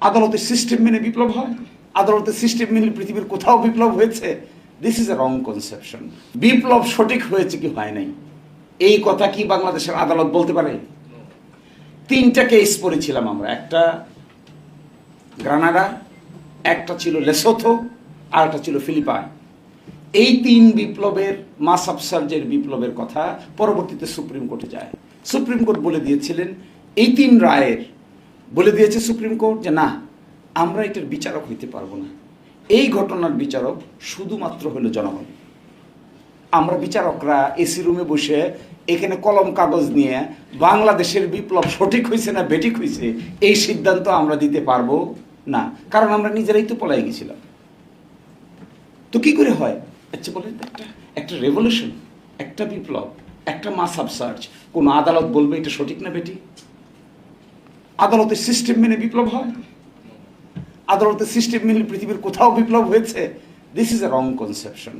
আদালতের সিস্টেম মেনে বিপ্লব হয়? আদালতের সিস্টেম মেনে পৃথিবীর কোথাও বিপ্লব হয়েছে? This is a wrong conception. বিপ্লব সঠিক হয়েছে কি হয় নাই, এই কথা কি বাংলাদেশের আদালত বলতে পারে? 3টা কেস পড়েছিলাম আমরা, একটা গ্রানাডা, একটা ছিল লেসোথো, আর একটা ছিল ফিলিপাইন। এই 3 বিপ্লবের মাস আপসার্জের বিপ্লবের কথা পরবর্তীতে সুপ্রিম কোর্টে যায়। সুপ্রিম কোর্ট বলে দিয়েছিলেন, এই 3 রায়ের বলে দিয়েছে সুপ্রিম কোর্ট যে না, আমরা এটার বিচারক হইতে পারবো না। এই ঘটনার বিচারক শুধুমাত্র হলো জনগণ। আমরা বিচারকরা এসি রুমে বসে এখানে কলম কাগজ নিয়ে বাংলাদেশের বিপ্লব সঠিক হয়েছে না বেঠিক হয়েছে এই সিদ্ধান্ত আমরা দিতে পারবো না, কারণ আমরা নিজেরাই তো পলাই গেছিলাম। তো কি করে হয়? আচ্ছা বলেন, একটা রেভলিউশন, একটা বিপ্লব, একটা মাস আপসার্জ, কোন আদালত বলবে এটা সঠিক না বেঠিক? আদালতের সিস্টেম মেনে বিপ্লব হয়? আদালতের সিস্টেম মেনে পৃথিবীর কোথাও বিপ্লব হয়েছে? This is a wrong conception.